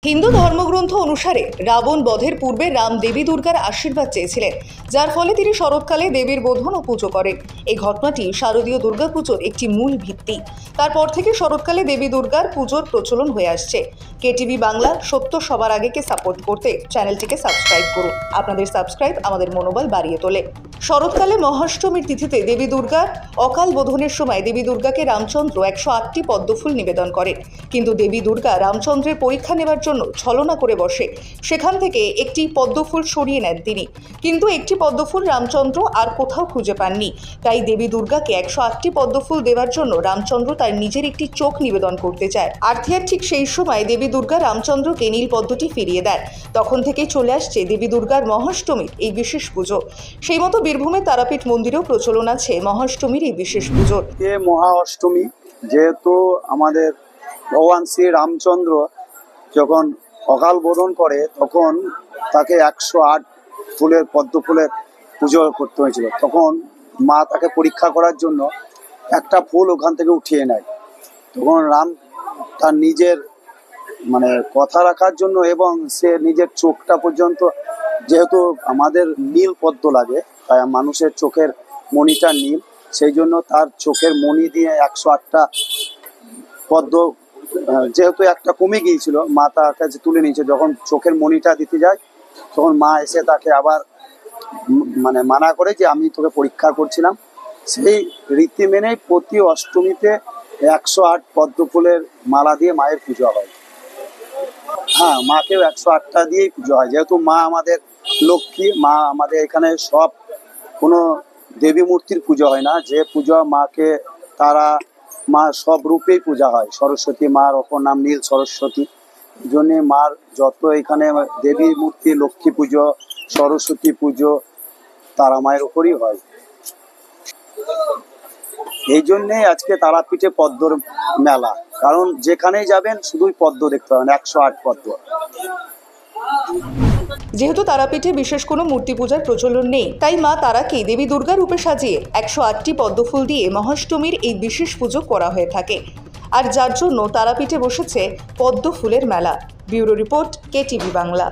হিন্দু ধর্মগ্রন্থ অনুসারে রাবণ বধের পূর্বে রাম দেবী দুর্গার আশীর্বাদ চেয়েছিলেন, যার ফলে তিনি শরৎকালে দেবীর বোধন ও পুজো করেন। এই ঘটনাটি শারদীয় দুর্গাপুজোর একটি মূল ভিত্তি। তারপর থেকে শরৎকালে দেবী দুর্গার পুজোর প্রচলন হয়ে আসছে। কেটিভি বাংলা সত্য সবার আগেকে সাপোর্ট করতে চ্যানেলটিকে সাবস্ক্রাইব করুন। আপনাদের সাবস্ক্রাইব আমাদের মনোবল বাড়িয়ে তোলে। শরৎকালে মহাষ্টমীর তিথিতে দেবী দুর্গার অকাল বোধনের সময় দেবী দুর্গাকে রামচন্দ্র 108টি পদ্মফুল নিবেদন করেন, কিন্তু দেবী দুর্গা রামচন্দ্রের পরীক্ষা নেবার জন্য ছলনা করে বসে। সেখান থেকে একটি পদ্মফুল সরিয়ে নেন তিনি, কিন্তু একটি পদ্মফুল রামচন্দ্র আর কোথাও খুঁজে পাননি। তাই দেবী দুর্গাকে 108টি পদ্মফুল দেওয়ার জন্য রামচন্দ্র তার নিজের একটি চোখ নিবেদন করতে চায়। আর ঠিক সেই সময় দেবী দুর্গা রামচন্দ্রকে নীল পদ্মটি ফিরিয়ে দেন। তখন থেকেই চলে আসছে দেবী দুর্গার মহাষ্টমীর এই বিশেষ পুজো। সেই মতো বীরভূমের তারাপীঠ মন্দিরেও প্রচলন আছে মহাষ্টমীর এই বিশেষ পুজোর। মহাষ্টমী যেহেতু আমাদের ভগবান শ্রী রামচন্দ্র যখন অকাল বোধন করে তখন তাকে 108 ফুলের পদ্মফুলের পুজো করতে হয়েছিল। তখন মা তাকে পরীক্ষা করার জন্য একটা ফুল ওখান থেকে উঠিয়ে নেয়। তখন রাম তার নিজের কথা রাখার জন্য এবং সে নিজের চোখটা পর্যন্ত, যেহেতু আমাদের নীল পদ্ম লাগে, তাই মানুষের চোখের মণিটা নীল, সেই জন্য তার চোখের মণি দিয়ে 108টা পদ্ম, যেহেতু একটা কমে গিয়েছিল, মা তার কাছে তুলে নিয়েছে। যখন চোখের মণিটা দিতে যায় তখন মা এসে তাকে আবার মানা করে যে আমি তোকে পরীক্ষা করছিলাম। সেই রীতি মেনেই প্রতি অষ্টমীতে 108 পদ্ম ফুলের মালা দিয়ে মায়ের পুজো হয়। হ্যাঁ, মাকেও 108টা দিয়েই পুজো হয়। যেহেতু মা আমাদের লক্ষ্মী, মা আমাদের এখানে সব কোনো দেবী মূর্তির পুজো হয় না, যে পুজো মাকে তারা মা সব রূপেই পূজা হয়। সরস্বতী মার অপর নাম নীল সরস্বতী, এই জন্যে মার যত এখানে দেবী মূর্তি, লক্ষ্মী পুজো, সরস্বতী পুজো তারা মায়ের ওপরই হয়। এই জন্যেই আজকে তারাপীঠে পদ্মর মেলা, কারণ যেখানেই যাবেন শুধুই পদ্ম দেখতে পাবেন, 108 পদ্ম। যেহেতু তারাপীঠে বিশেষ কোনো মূর্তি পূজার প্রচলন নেই, তাই মা তারাকে দেবী দুর্গা রূপে সাজিয়ে 108টি পদ্মফুল দিয়ে মহাষ্টমীর এই বিশেষ পুজো করা হয়ে থাকে। আর যার জন্য তারাপীঠে বসেছে পদ্ম ফুলের মেলা। Bureau report, KTV Bangla.